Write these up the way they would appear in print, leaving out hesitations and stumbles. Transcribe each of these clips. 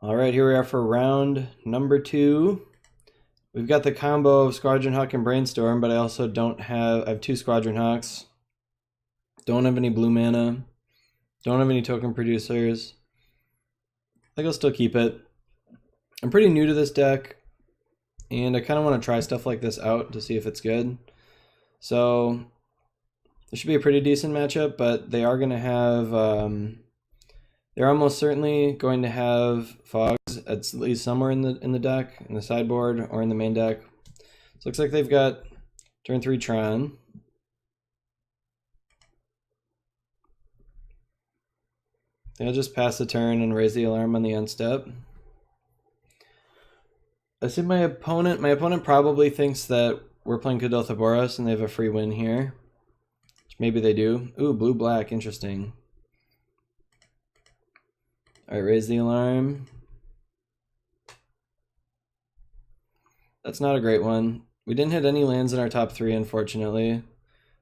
All right, here we are for round number 2. We've got the combo of Squadron Hawk and Brainstorm, but I also I have 2 Squadron Hawks. Don't have any blue mana. Don't have any token producers. I think I'll still keep it. I'm pretty new to this deck, and I kind of want to try stuff like this out to see if it's good. So, this should be a pretty decent matchup, but they are going to have... they're almost certainly going to have fogs at least somewhere in the deck, in the sideboard, or in the main deck. So it looks like they've got turn 3 Tron. They'll just pass the turn and raise the alarm on the end step. I see my opponent probably thinks that we're playing Kudelka Boros and they have a free win here. Maybe they do. Ooh, blue-black, interesting. Alright, raise the alarm. That's not a great one. We didn't hit any lands in our top 3, unfortunately.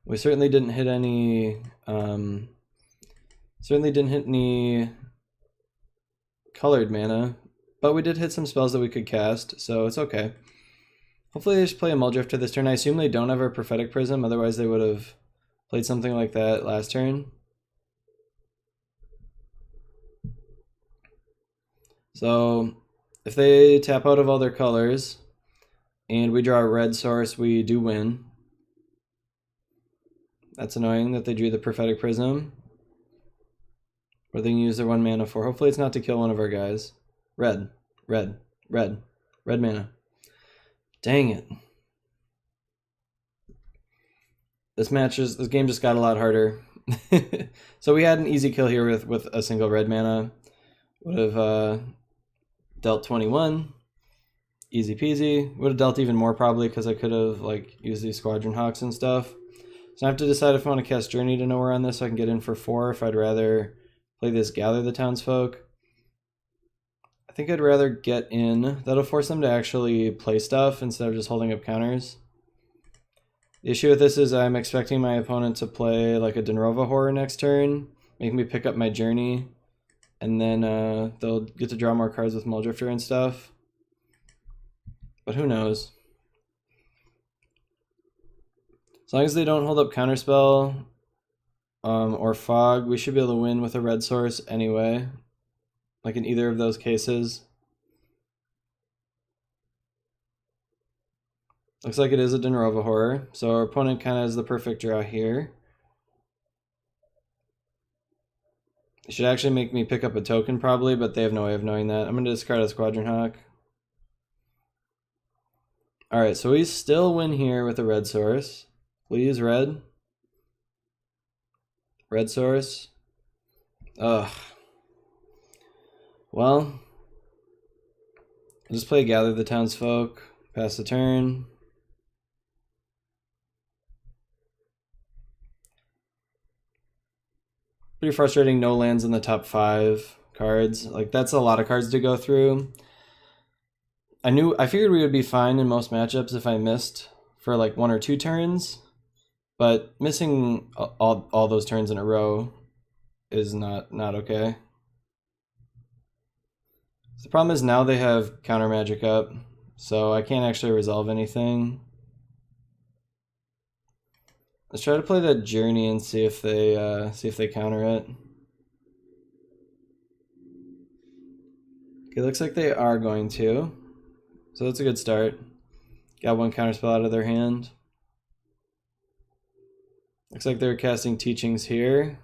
We certainly didn't hit any colored mana, but we did hit some spells that we could cast, so it's okay. Hopefully they just play a Muldrifter this turn. I assume they don't have a Prophetic Prism, otherwise they would have played something like that last turn. So if they tap out of all their colors and we draw a red source, we do win. That's annoying that they drew the Prophetic Prism. Or they can use their 1 mana for. Hopefully it's not to kill one of our guys. Red, red, red, red mana. Dang it. This game just got a lot harder. So we had an easy kill here with a single red mana. Would have dealt 21, easy peasy. Would have dealt even more probably because I could have used these Squadron Hawks and stuff. So I have to decide if I want to cast Journey to Nowhere on this so I can get in for 4, if I'd rather play this Gather the Townsfolk. I think I'd rather get in. That'll force them to actually play stuff instead of just holding up counters. The issue with this is I'm expecting my opponent to play like a Dinrova Horror next turn, make me pick up my Journey, and then they'll get to draw more cards with Muldrifter and stuff. But who knows? As long as they don't hold up Counterspell or Fog, we should be able to win with a red source anyway. Like in either of those cases. Looks like it is a Dinrova Horror, so our opponent kind of has the perfect draw here. It should actually make me pick up a token probably, but they have no way of knowing that. I'm going to discard a Squadron Hawk. Alright, so we still win here with a red source. Please, red. Red source. Ugh. Well, I'll just play Gather the Townsfolk, pass the turn. Pretty frustrating, no lands in the top 5 cards. Like, that's a lot of cards to go through. I figured we would be fine in most matchups if I missed for like 1 or 2 turns, but missing all those turns in a row is not okay. The problem is now they have counter magic up, so I can't actually resolve anything. Let's try to play that Journey and see if they counter it. Okay, looks like they are going to. So that's a good start. Got 1 counterspell out of their hand. Looks like they're casting Teachings here.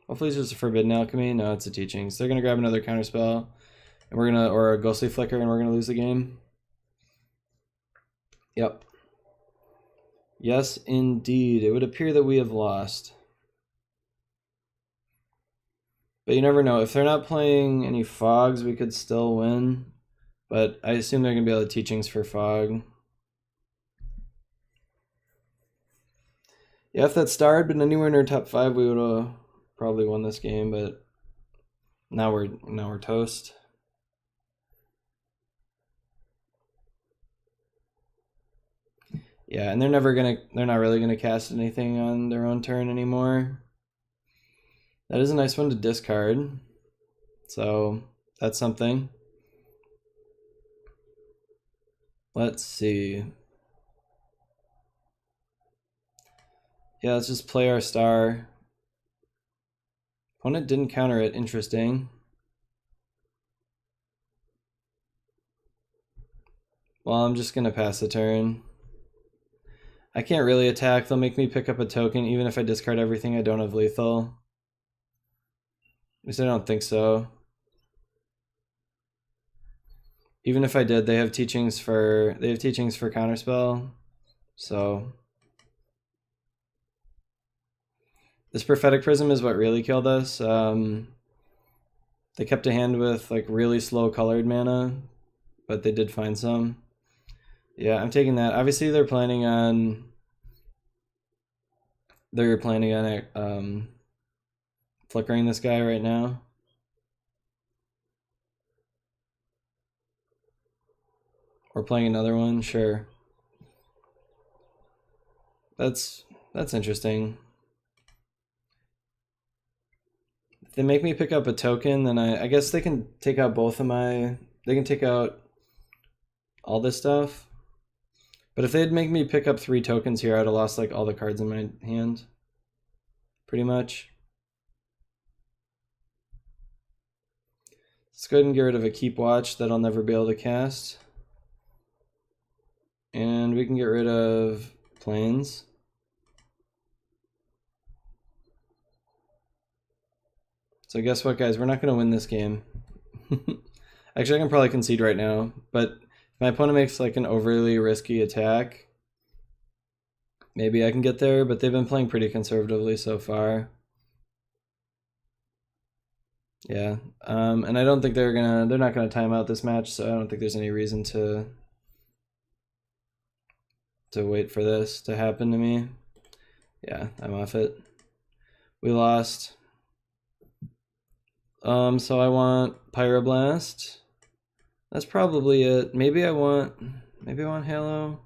Hopefully it's just a Forbidden Alchemy. No, it's a Teachings. They're gonna grab another counterspell, and or a Ghostly Flicker, and we're gonna lose the game. Yep. Yes, indeed. It would appear that we have lost. But you never know. If they're not playing any fogs, we could still win. But I assume they're going to be able to Teachings for fog. Yeah, if that star had been anywhere in our top 5, we would have probably won this game. But now we're toast. Yeah, and they're not really gonna cast anything on their own turn anymore. That is a nice one to discard. So that's something. Let's see. Yeah, let's just play our star. Opponent didn't counter it. Interesting. Well, I'm just gonna pass the turn. I can't really attack. They'll make me pick up a token even if I discard everything. I don't have lethal. At least I don't think so. Even if I did, they have teachings for counterspell. So this prophetic prism is what really killed us. They kept a hand with like really slow colored mana, but they did find some. Yeah, I'm taking that. Obviously, they're planning on flickering this guy right now. Or playing another one, sure. That's interesting. If they make me pick up a token, then I guess they can take out both of my... They can take out all this stuff. But if they'd make me pick up 3 tokens here, I'd have lost like all the cards in my hand. Pretty much. Let's go ahead and get rid of a Keep Watch that I'll never be able to cast. And we can get rid of Plains. So guess what, guys? We're not going to win this game. Actually, I can probably concede right now, but if my opponent makes like an overly risky attack, maybe I can get there, but they've been playing pretty conservatively so far. Yeah, and I don't think they're not gonna time out this match, so I don't think there's any reason to wait for this to happen to me. Yeah, I'm off it. We lost. So I want Pyroblast. That's probably it. Maybe I want Halo.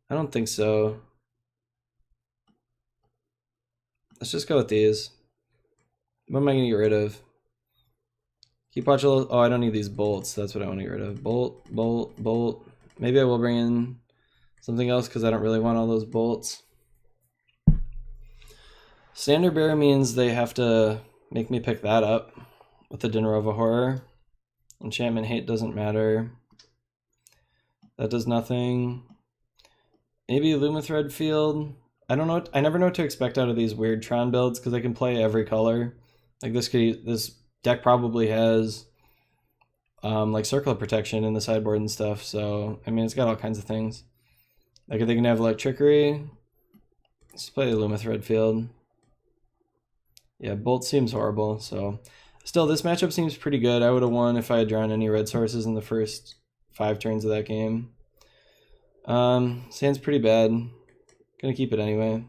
I don't think so. Let's just go with these. What am I gonna get rid of? Keep watch a little. Oh, I don't need these bolts. That's what I want to get rid of. Bolt, bolt, bolt. Maybe I will bring in something else because I don't really want all those bolts. Standard bearer means they have to make me pick that up with the Dinrova Horror. Enchantment Hate doesn't matter. That does nothing. Maybe Lumathread Field. I don't know. I never know what to expect out of these weird Tron builds because I can play every color. Like this deck probably has like Circle of Protection in the sideboard and stuff. So I mean, it's got all kinds of things. Like if they can have Electrickery, let's play Lumathread Field. Yeah, Bolt seems horrible. So still, this matchup seems pretty good. I would have won if I had drawn any red sources in the first 5 turns of that game. Sand's pretty bad. Gonna keep it anyway.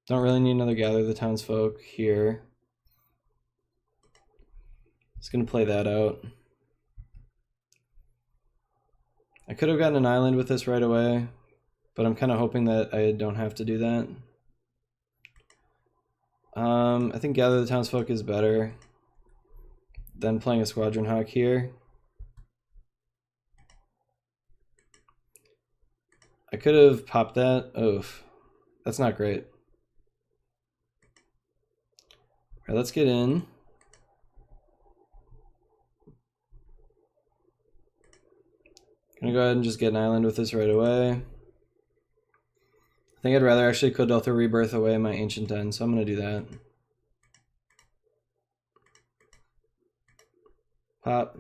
Don't really need another Gather the Townsfolk here. Just gonna play that out. I could have gotten an island with this right away, but I'm kind of hoping that I don't have to do that. I think Gather the Townsfolk is better than playing a Squadron Hawk here. I could have popped that. Oof. That's not great. All right, let's get in. Gonna go ahead and just get an island with this right away. I think I'd rather actually Kodotha Rebirth away my Ancient Den, so I'm gonna do that. Pop.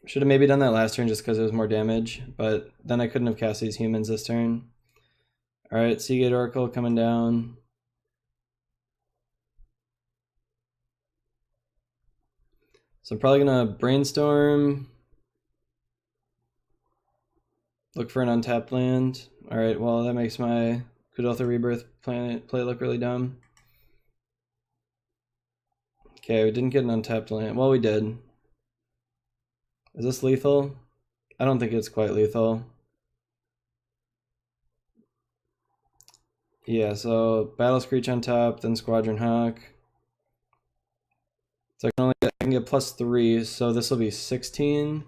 Should have maybe done that last turn just because it was more damage, but then I couldn't have cast these humans this turn. Alright, Seagate Oracle coming down. So I'm probably gonna Brainstorm. Look for an untapped land. Alright, well that makes my Kodotha Rebirth play look really dumb. Okay, we didn't get an untapped land. Well, we did. Is this lethal? I don't think it's quite lethal. Yeah, so Battle Screech on top, then Squadron Hawk. So I can get +3, so this will be 16.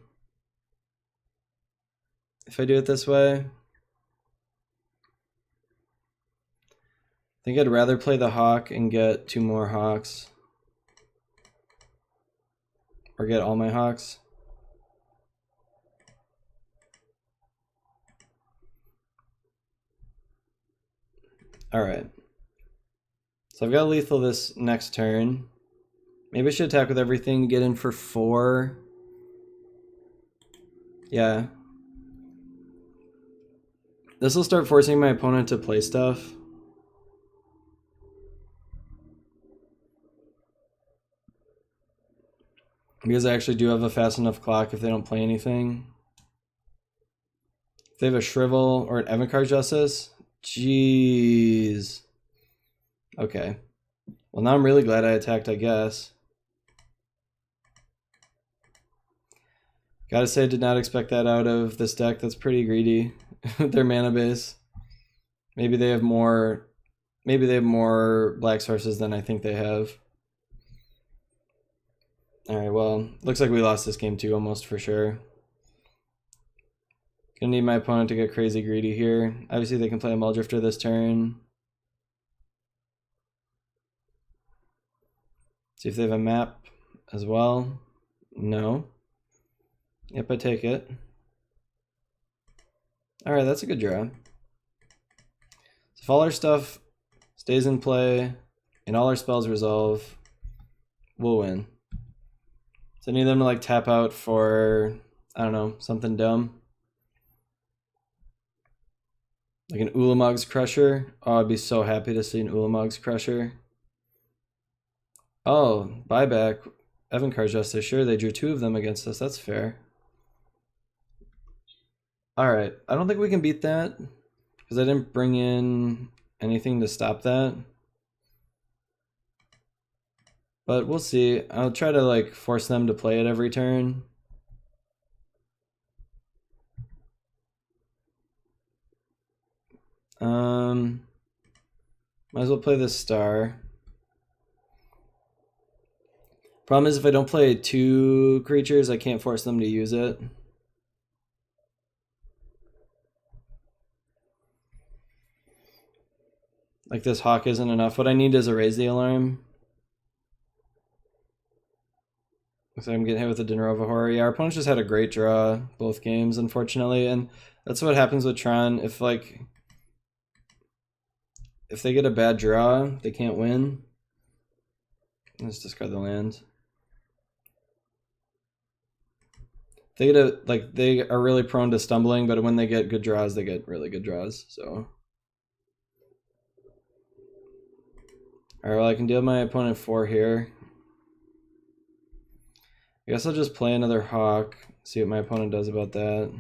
if I do it this way. I think I'd rather play the hawk and get 2 more hawks. Or get all my hawks. Alright. So I've got lethal this next turn. Maybe I should attack with everything, get in for 4. Yeah. This will start forcing my opponent to play stuff. Because I actually do have a fast enough clock if they don't play anything. If they have a Shrivel or an Evankar Justice, jeez. Okay. Well, now I'm really glad I attacked, I guess. Gotta say, I did not expect that out of this deck. That's pretty greedy. Their mana base. Maybe they have more black sources than I think they have. Alright, well, looks like we lost this game too, almost for sure. Gonna need my opponent to get crazy greedy here. Obviously they can play a Muldrifter this turn. See if they have a map as well. No. Yep, I take it. Alright, that's a good draw. So if all our stuff stays in play and all our spells resolve, we'll win. So I need them to like tap out for, I don't know, something dumb. Like an Ulamog's Crusher. Oh, I'd be so happy to see an Ulamog's Crusher. Oh, buyback. Evankar Justice. Sure, they drew 2 of them against us. That's fair. Alright, I don't think we can beat that. Because I didn't bring in anything to stop that. But we'll see. I'll try to like force them to play it every turn. Might as well play this star. Problem is if I don't play 2 creatures, I can't force them to use it. Like this hawk isn't enough. What I need is a raise the alarm. Looks like I'm getting hit with a Dinrova Horror. Yeah, our opponents just had a great draw both games, unfortunately, and that's what happens with Tron. If they get a bad draw, they can't win. Let's discard the land. They are really prone to stumbling, but when they get good draws, they get really good draws. So, all right, well I can deal my opponent 4 here. I guess I'll just play another hawk, see what my opponent does about that.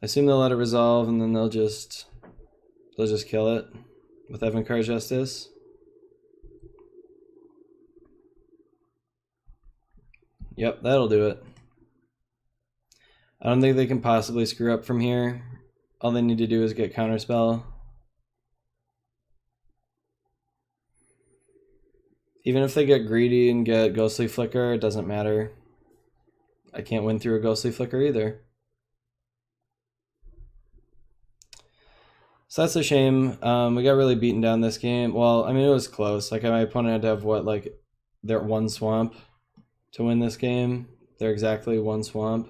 I assume they'll let it resolve, and then they'll just kill it with Evankar Justice. Yep, that'll do it. I don't think they can possibly screw up from here. All they need to do is get Counterspell. Even if they get greedy and get Ghostly Flicker, it doesn't matter. I can't win through a Ghostly Flicker either. So that's a shame. We got really beaten down this game. Well, I mean, it was close. Like, my opponent had to have, what, like, their 1 swamp to win this game. They're exactly 1 swamp.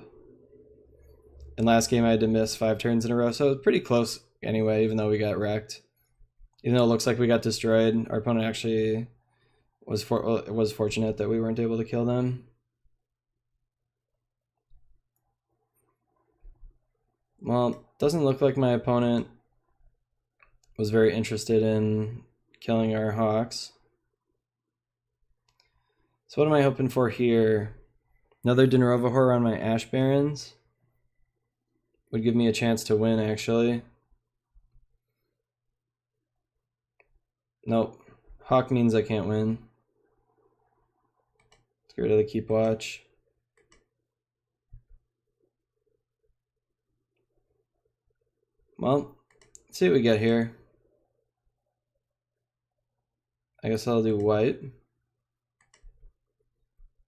And last game I had to miss 5 turns in a row, so it was pretty close anyway, even though we got wrecked. Even though it looks like we got destroyed, our opponent actually was fortunate that we weren't able to kill them. Well, doesn't look like my opponent was very interested in killing our hawks. So what am I hoping for here? Another Dinrova Horror on my Ash Barrens would give me a chance to win, actually. Nope. Hawk means I can't win. Let's get rid of the Keep Watch. Well, let's see what we get here. I guess I'll do white.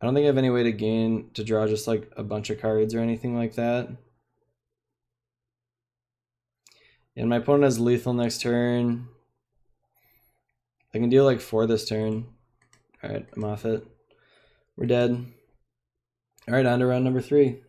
I don't think I have any way to draw just like a bunch of cards or anything like that. And my opponent has lethal next turn. I can deal like 4 this turn. Alright, I'm off it. We're dead. Alright, on to round number 3.